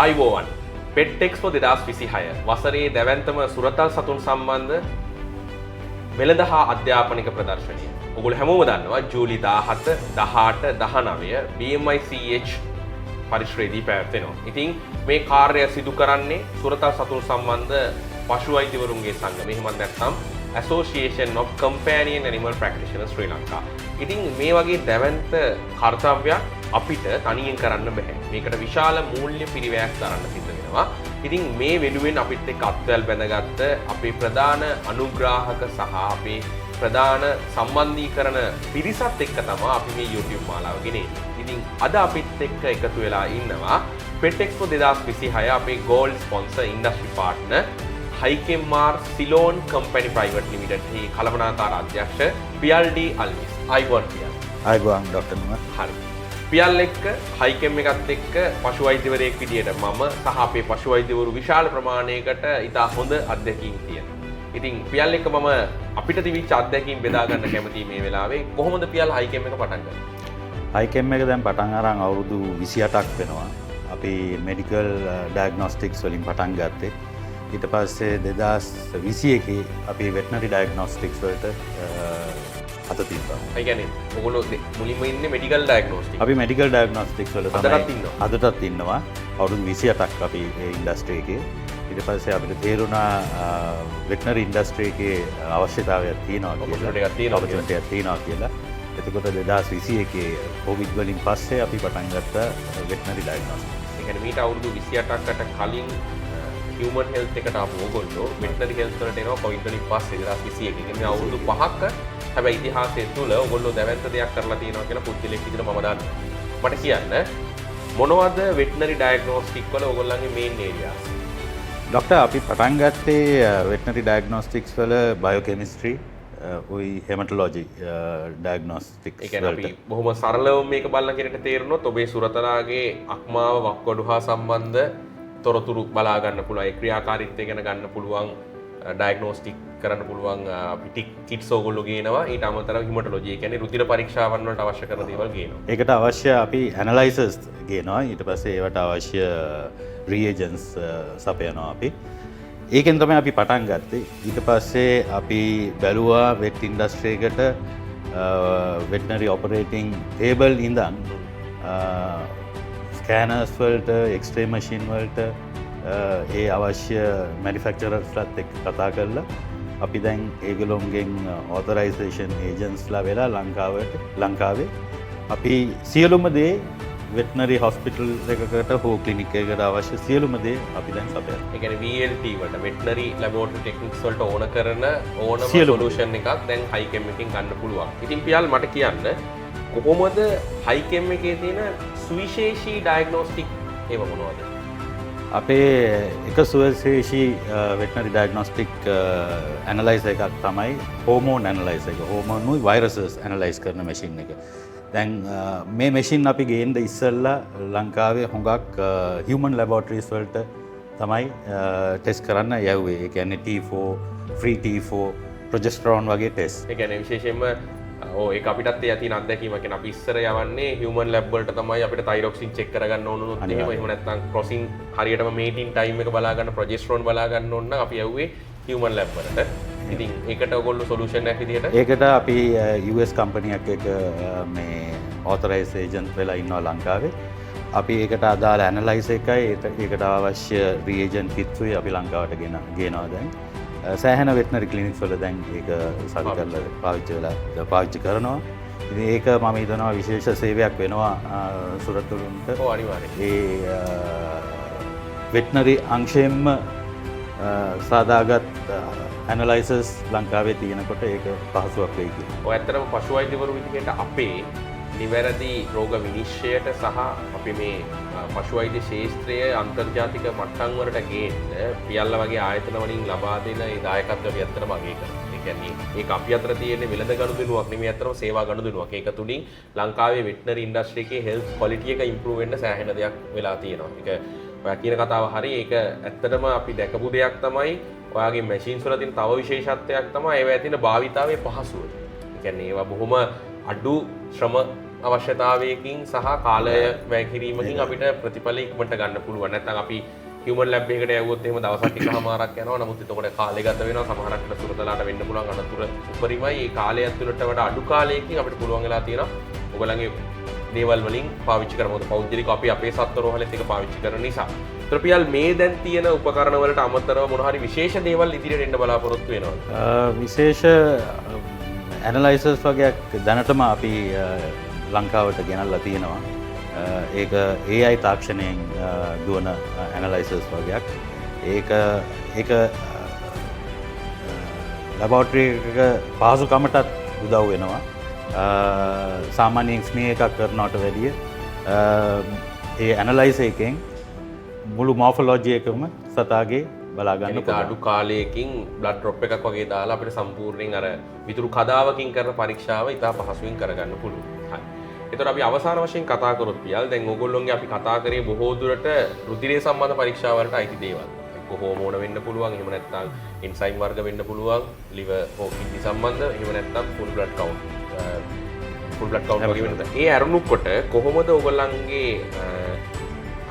අයිබෝවන් pet expo 2026 වසරේ දැවැන්තම සුරතල් සතුන් සම්බන්ධ වෙළඳ හා අධ්‍යාපනික ප්‍රදර්ශනය. ඔගොල්ලෝ හැමෝම දන්නවා ජූලි 17, 18, 19 BMICH පරිශ්‍රයේදී පැවැත්වෙනවා. ඉතින් මේ කාර්යය සිදු කරන්නේ සුරතල් සතුන් සම්බන්ධ පශු වෛද්‍යවරුන්ගේ සංගමය. එහෙමත් නැත්නම් Association of Companion Animal Practitioners Sri Lanka. ඉතින් මේ වගේ දැවැන්ත කාර්යයක් අපිට තනියෙන් කරන්න බෑ. මේකට විශාල මූල්‍ය පිරිවැයක් දරන්න සිද්ධ වෙනවා. ඉතින් මේ වෙනුවෙන් අපිත් එක්ක අත්වැල් බැඳගත්ත අපේ ප්‍රධාන අනුග්‍රාහක සහ අපේ ප්‍රධාන සම්බන්ධීකරණ පිරිසත් එක්ක තමයි අපි මේ YouTube මාලාව ගෙනෙන්නේ. ඉතින් අද අපිත් එක්ක එකතු වෙලා ඉන්නවා Pet Expo 2026 අපේ gold sponsor industry partner HiChemMar Ceylon Company Private Limited හි කළමනාකාර අධ්‍යක්ෂ PLD අල්විස්. අයිබෝන් පියල්. අයිබෝන් ඩොක්ටර් නුමා. හරි. පියල් එක්ක HiChem එකත් එක්ක පශු වෛද්‍යවරයෙක් විදියට මම සහ අපේ පශු වෛද්‍යවරු විශාල ප්‍රමාණයකට ඉතා හොඳ අත්දැකීම් තියෙනවා. ඉතින් පියල් එක්ක මම අපිට තිබිච්ච අත්දැකීම් බෙදා ගන්න කැමතියි මේ වෙලාවේ. කොහොමද පියල් HiChem එක පටන් ගන්නේ? HiChem එක දැන් පටන් අරන් අවුරුදු 28ක් වෙනවා. අපි මෙඩිකල් ඩයග්නොස්ටික්ස් වලින් පටන් ගත්තේ. ඊට පස්සේ 2021 අපි වෙටනරි ඩයග්නොස්ටික්ස් වලට අත තිබ්බා. ඒ කියන්නේ ඔයගොල්ලෝ මුලින්ම ඉන්නේ මෙඩිකල් ඩයග්නොස්ටික්ස්. අපි මෙඩිකල් ඩයග්නොස්ටික්ස් වල තමයි අදටත් ඉන්නවා. අවුරුදු 28ක් අපි ඒ ඉන්ඩස්ට්‍රි එකේ. ඊට පස්සේ අපිට තේරුණා වෙටනරි ඉන්ඩස්ට්‍රි එකේ අවශ්‍යතාවයක් තියෙනවා කියලා. ඔපචුනිටි එකක් තියෙනවා කියලා. එතකොට 2021 කොවිඩ් වලින් පස්සේ අපි පටන් ගත්ත වෙටනරි ඩයග්නොස්ටික්ස්. ඒ කියන්නේ මීට අවුරුදු 28කට කලින් human health එකට ආපු ඕගොල්ලෝ veterinary health වලට එනවා කොවිඩ් වලින් පස්සේ 2021. ඒ කියන්නේ අවුරුදු 5ක හැබැයි ඉතිහාසය තුළ ඕගොල්ලෝ දැවැන්ත දෙයක් කරලා තියෙනවා කියලා පුද්ගලෙක් විදිහට මම දන්නවා. මට කියන්න මොනවද veterinary diagnostic වල ඕගොල්ලන්ගේ main areas? ડોක්ටර් අපි පටන් ගත්තේ veterinary diagnostics වල biochemistry ওই hematology diagnostics ඒ කියන්නේ අපි බොහොම සරලව මේක බලන කෙනෙක්ට තේරුනොත් ඔබේ සුරතලාගේ අක්මාව වක්කොඩු හා සම්බන්ධ තොරතුරු බලා ගන්න පුළුවන්, ඒ ක්‍රියාකාරීත්වය ගැන ගන්න පුළුවන්, ඩයග්නොස්ටික් කරන්න පුළුවන් අපි කිට්ස් ඕගොල්ලෝ ගේනවා. ඊට අමතරව හිමටොලොජි, ඒ කියන්නේ රුධිර පරීක්ෂාවන් වලට අවශ්‍ය කරන දේවල් ගේනවා. ඒකට අවශ්‍ය අපි ඇනලයිසර්ස් ගේනවා. ඊට පස්සේ ඒවට අවශ්‍ය රියේජන්ස් සපයනවා අපි. ඒකෙන් තමයි අපි පටන් ගත්තේ. ඊට පස්සේ අපි බැලුවා වෙට් ඉන්ඩස්ට්‍රි එකට වෙටනරි ඔපරේටිං ටේබල් ඉඳන් ස්කෑනර්ස් වලට, එක්ස්රේ මැෂින් වලට ඒ අවශ්‍ය මැනුෆැක්චරර්ස්ලාත් එක්ක කතා කරලා අපි දැන් ඒගොල්ලොන්ගෙන් ඔතොරයිසේෂන් ඒජන්ට්ස්ලා වෙලා ලංකාවේ අපි සියලුම දේ වෙටනරි හොස්පිටල් එකකට හෝ ක්ලිනික් එකකට අවශ්‍ය සියලුම දේ අපි දැන් සපයනවා. ඒ කියන්නේ VLT වලට වෙටනරි ලැබොරටරි ටෙක්නික්ස් වලට ඕන කරන ඕනම සොලියුෂන් එකක් දැන් HiChem එකෙන් ගන්න පුළුවන්. ඉතින් පියල් මට කියන්න කොහොමද HiChem එකේ තියෙන සුවිශේෂී ඩයග්නොස්ටික් ඒව මොනවද? අපේ එක සුවිශේෂී වෙටනරි ඩයග්නොස්ටික් ඇනලයිසර් එකක් තමයි හෝමෝන් ඇනලයිසර් එක. හෝමෝනුයි වෛරසස් ඇනලයිස් කරන මැෂින් එක. දැන් මේ මැෂින් අපි ගේන්න ඉස්සෙල්ලා ලංකාවේ හුඟක් හියුමන් ලැබොරටරිස් වලට තමයි ටෙස්ට් කරන්න යවුවේ. ඒ කියන්නේ T4, free T4, ප්‍රොජෙස්ටරෝන් වගේ ටෙස්ට්. ඒ කියන්නේ විශේෂයෙන්ම ඒක අපිටත් ඒ තියෙන අත්දැකීමක්. කියන්නේ අපි ඉස්සර යවන්නේ හියුමන් ලැබ් වලට තමයි අපිට තයිරොක්සින් චෙක් කරගන්න ඕන උනොත් එහෙම නැත්නම් ක්‍රොසින් හරියටම මේටින් ටයිම් එක බලා ගන්න, ප්‍රොජෙස්ටරෝන් බලා ගන්න ඕන නම් අපි යවුවේ හියුමන් ලැබ් වලට. ඉතින් ඒකට ඔයගොල්ලෝ සොලියුෂන් එකක් විදිහට ඒකට අපි US කම්පනියක් එක මේ ඔතොරයිස් ඒජන්ට් වෙලා ඉන්නවා ලංකාවේ. අපි ඒකට අදාළ ඇනලයිසර් එකයි ඒකට අවශ්‍ය රියේජන්ට් කිට්ස්ුයි අපි ලංකාවට ගෙනවා දැන්. සෑහෙන වෙටනරි ක්ලිනික්ස් වල දැන් ඒක සවි කරලා පාවිච්චි කරනවා. ඉතින් ඒක මම හිතනවා විශේෂ සේවයක් වෙනවා සුරතලුන්ට. ඔව් අනිවාර්යයෙන්. ඒ වෙටනරි අංශයෙන්ම සාදාගත් ඇනලයිසර්ස් ලංකාවේ තියෙනකොට ඒක පහසුවක් වෙයි කියලා. ඔය ඇත්තටම පශු වෛද්‍යවරු විදිහට අපේ නිවැරදි රෝග විනිශ්චයට සහ අපි මේ පශු වෛද්‍ය ශාස්ත්‍රයේ අන්තර්ජාතික මට්ටම් වලට ගේන්න පියල්ල වගේ ආයතන වලින් ලබා දෙන ඒ දායකත්වය අපි ඇත්තටම අගය කරනවා. ඒ කියන්නේ ඒක අපි අතර තියෙන වෙළඳ ගනුදෙනුවක් නෙමෙයි, ඇත්තටම සේවා ගනුදෙනුවක්. ඒක තුලින් ලංකාවේ වෙටනරි ඉන්ඩස්ට්‍රි එකේ හෙල්ත් ක්වොලිටි එක ඉම්ප්‍රූව් වෙන්න සෑහෙන දෙයක් වෙලා තියෙනවා. ඒක ඔයා කියන කතාව හරි. ඒක ඇත්තටම අපි දැකපු දෙයක් තමයි ඔයාගේ මැෂින්ස් වල තියෙන තව විශේෂත්වයක් තමයි ඒවා තියෙන භාවිතාවේ පහසුව. ඒ කියන්නේ ඒවා බොහොම අඩු ශ්‍රම අවශ්‍යතාවයකින් සහ කාලය වැය කිරීමකින් අපිට ප්‍රතිඵල ඉක්මනට ගන්න පුළුවන්. නැත්නම් අපි හියුමන් ලැබ් එකකට යවුවොත් එහෙම දවසක් එකමාරක් යනවා. නමුත් එතකොට කාලය ගත වෙනවා. සමහරකට සුරතලාට වෙන්න පුළුවන් අනතුර උපරිමයි. ඒ කාලය ඇතුළත වඩා අඩු කාලයකින් අපිට පුළුවන් වෙලා තියෙනවා ඔයගොල්ලන්ගේ දේවල් වලින් පාවිච්චි කරමු. පෞද්ගලික අපි අපේ සත්ව රෝහලෙත් එක පාවිච්චි කරන නිසා. ත්‍රිපියල් මේ දැන් තියෙන උපකරණ වලට අමතරව මොන හරි විශේෂ දේවල් ඉදිරියට එන්න බලාපොරොත්තු වෙනවා. විශේෂ ඇනලයිසර්ස් වගේක් දැනටම අපි ලංකාවට ගෙනල්ලා තියෙනවා. ඒක AI තාක්ෂණයෙන් දුවන ඇනලයිසර්ස් වගේක්. ඒක ලැබොරටරි එක පහසුකමටත් උදව් වෙනවා. සාමාන්‍යයෙන් ස්මී එකක් කරනවට වැඩිය ඒ ඇනලයිස එකෙන් මුළු මෝෆොලොජි එකම සතාගේ බලාගන්න අඩු කාලයකින් බ්ලඩ් ඩ්‍රොප් එකක් වගේ දාලා අපිට සම්පූර්ණයෙන් අර විතුරු කදාවකින් කරන පරීක්ෂාව ඉතා පහසුවෙන් කරගන්න පුළුවන්. හරි. එතකොට අපි අවසාන වශයෙන් කතා කරොත් පියල් දැන් ඕගොල්ලෝගේ අපි කතා කරේ බොහෝ දුරට රුධිරය සම්බන්ධ පරීක්ෂා වලට අයිති දේවල්. හෝමෝන වෙන්න පුළුවන්, එහෙම නැත්නම් එන්සයිම් වර්ග වෙන්න පුළුවන්, liver හෝ kidney සම්බන්ධ, එහෙම නැත්නම් full blood count වගේ වෙනවා. ඒ අරුණු කොට කොහොමද ඕගොල්ලන්ගේ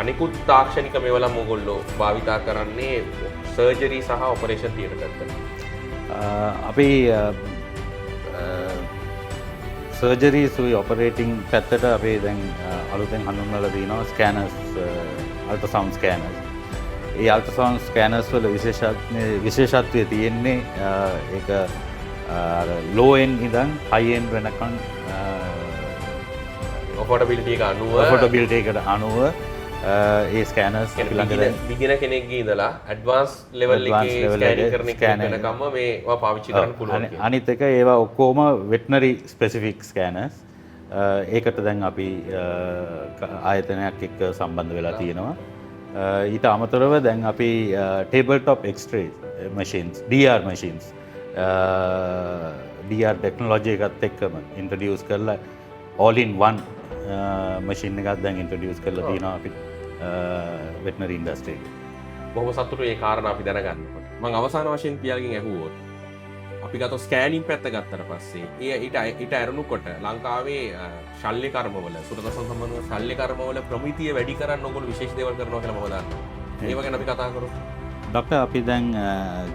අනිකුත් තාක්ෂණික මේවලම් ඕගොල්ලෝ භාවිතා කරන්නේ සර්ජරි සහ ඔපරේෂන් තියටර් එකකට? අපි සර්ජරි සුයි ඔපරේටිං පැත්තට අපි දැන් අලුතෙන් හඳුන්වලා තියෙනවා ස්කෑනර්ස්, අල්ට්‍රාසවුන්ඩ් ස්කෑනර්ස්. ඒ අල්ට්‍රාසවුන්ඩ් ස්කෑනර්ස් වල විශේෂත්වය තියෙන්නේ ඒක ලෝ එන්ඩ් ඉඳන් හයි එන්ඩ් වෙනකන් ඔෆෝඩබිලිටි එක අනුව අනුව ඒ ස්කෑනර්ස් බිගින කෙනෙක්ගේ ඉඳලා ඇඩ්වාන්ස් ලෙවල් එකේ ස්කෑනින් කරන වෙනකම්ම මේවා පාවිච්චි කරන්න පුළුවන්. අනිත් එක ඒවා ඔක්කොම වෙටනරි ස්පෙસિෆික් ස්කෑනර්ස්. ඒකට දැන් අපි ආයතනයක් එක්ක සම්බන්ධ වෙලා තියෙනවා. ඊට අමතරව දැන් අපි table top X-ray machines, DR machines, DR technology එකත් එක්කම ඉන්ට්‍රොඩියුස් කරලා all in one මැෂින් එකක් දැන් ඉන්ට්‍රොඩියුස් කරලා තියෙනවා අපි වෙටනරි ඉන්ඩස්ට්‍රි එකේ. බොහොම සතුටුයි ඒ කාරණා අපි දැනගන්නකොට. මම අවසාන වශයෙන් පියාගෙන් ඇහුවොත් අපි ගත්ත ස්කෑනින් පැත්ත ගත්තට පස්සේ ඊට ඇරුණුකොට ලංකාවේ ශල්‍ය කර්මවල සුරත සම්බන්ධව ශල්‍ය කර්මවල ප්‍රමිතිය වැඩි කරන්න ඕගොල්ලෝ විශේෂ දේවල් කරනවා කියලා මම දන්නවා. ඒව ගැන අපි කතා කරමු. ඩොක්ටර් අපි දැන්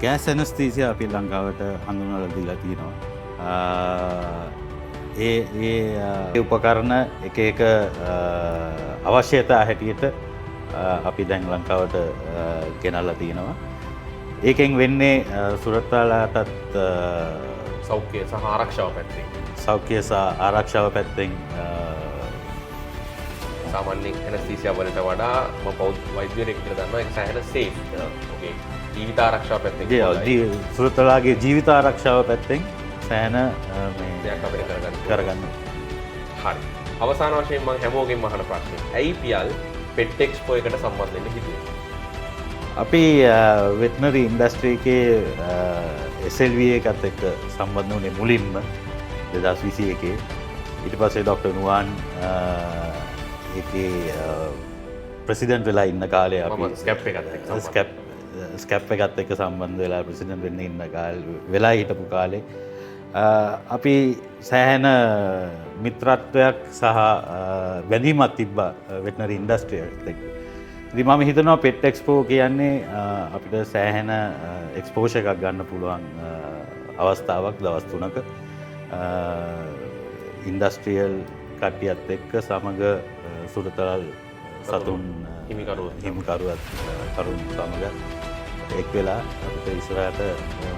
ගෑස් ඇනස්තීසියා අපි ලංකාවට හඳුන්වලා දීලා තියෙනවා. ඒ උපකරණ එක අවශ්‍යතා හැටියට අපි දැන් ලංකාවට ගෙනල්ලා තියෙනවා. ඒකෙන් වෙන්නේ සුරතලාටත් සෞඛ්‍ය සහ ආරක්ෂාව පැත්තෙන් සාමාන්‍යයෙන් ඇනස්තීසියා වලට වඩා මම වෛද්‍යවරයෙක් කියලා දන්නවා ඒක සෑහෙන සේෆ්. ඕකේ. ජීවිත ආරක්ෂාව පැත්තෙන් සුරතලාගේ ජීවිත ආරක්ෂාව පැත්තෙන් සෑහෙන දෙයක් අපිට කරගන්න. හරි. අවසාන වශයෙන් මම හැමෝගෙම අහන ප්‍රශ්නේ. ඇයි පියල් පෙට් එක්ස්පෝ එකට සම්බන්ධ වෙන්න හිතුවේ? අපි වෙටනරි ඉන්ඩස්ට්‍රී එකේ SLV එකත් එක්ක සම්බන්ධ වුණේ මුලින්ම 2021. ඊට පස්සේ ඩොක්ටර් නුවන් ඒකේ ප්‍රෙසිඩන්ට් වෙලා ඉන්න කාලේ අපි ස්කැප් එකත් එක්ක සම්බන්ධ වෙලා ප්‍රෙසිඩන්ට් වෙන්න ඉන්න කාලේ වෙලා හිටපු කාලේ අපි සෑහෙන මිත්‍රත්වයක් සහ බැඳීමක් තිබ්බා වෙටනරි ඉන්ඩස්ට්‍රිය එක්ක. ඉතින් මම හිතනවා පෙට් එක්ස්පෝ කියන්නේ අපිට සෑහෙන එක්ස්පෝෂර් එකක් ගන්න පුළුවන් අවස්ථාවක් දවස් 3ක ඉන්ඩස්ට්‍රියල් කට්ටියත් එක්ක සමග සුරතල් සතුන් හිමිකරුවත් සමග එක් වෙලා අපිට ඉස්සරහට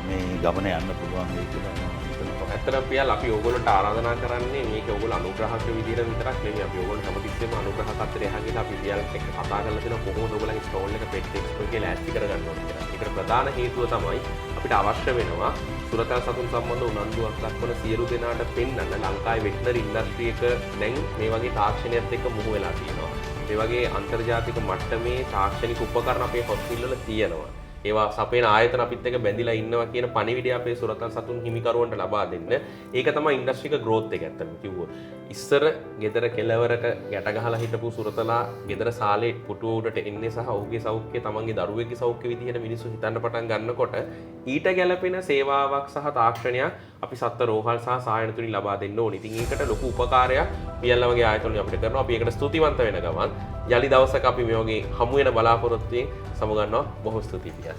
මේ ගමන යන්න පුළුවන් වෙයි කියලා මම හිතනවා. ඇත්තටම පියල් අපි ඕගොල්ලන්ට ආරාධනා කරන්නේ මේක ඕගොල්ලෝ අනුග්‍රහක විදියට විතරක් නෙමෙයි. අපි ඕගොල්ලෝ හැමතිස්සෙම අනුග්‍රහක අතරේ යහගෙන අපි පියල්ත් එක්ක කතා කරලා දෙනවා කොහොමද ඕගොල්ලන්ගේ ස්ටෝල් එක පෙට් එක්ස්පෝ එකේ ලෑස්ති කරගන්න ඕනේ කියලා. ඒකට ප්‍රධාන හේතුව තමයි අපිට අවශ්‍ය වෙනවා සුරතල් සතුන් සම්බන්ධ උනන්දුවක් දක්වන සියලු දෙනාට පෙන්වන්න ලංකාවේ වෙටනරි ඉන්ඩස්ට්‍රි එක දැන් මේ වගේ තාක්ෂණයත් එක්ක මුහු වෙලා තියෙනවා. මේ වගේ අන්තර්ජාතික මට්ටමේ තාක්ෂණික උපකරණ අපේ හොස්පිටල් වල තියෙනවා. ඒවා සපේන ආයතන අපිත් එක්ක බැඳිලා ඉන්නවා කියන පණිවිඩය අපේ සුරතල් සතුන් හිමිකරුවන්ට ලබා දෙන්න. ඒක තමයි ඉන්ඩස්ට්‍රි එක growth එක ඇත්තටම කිව්වොත්. ඉස්සර ගෙදර කෙළවරක ගැට ගහලා හිටපු සුරතලා ගෙදර සාලේ පුටුව උඩට එන්නේ සහ ඔහුගේ සෞඛ්‍යය තමන්ගේ දරුවෙක්ගේ සෞඛ්‍ය විදිහට මිනිස්සු හිතන්න පටන් ගන්නකොට ඊට ගැළපෙන සේවාවක් සහ තාක්ෂණයක් අපි සත්ත්ව රෝහල් සහ සායන තුලින් ලබා දෙන්න ඕනේ. ඉතින් ඒකට ලොකු උපකාරයක් පියල්ලා වගේ ආයතන වලින් අපිට කරනවා. අපි ඒකට ස්තුතිවන්ත වෙන ගමන් යලි දවසක අපි මේ වගේ හමු වෙන බලාපොරොත්තුෙන් සමුගන්නවා. බොහෝ ස්තුතියි පියා.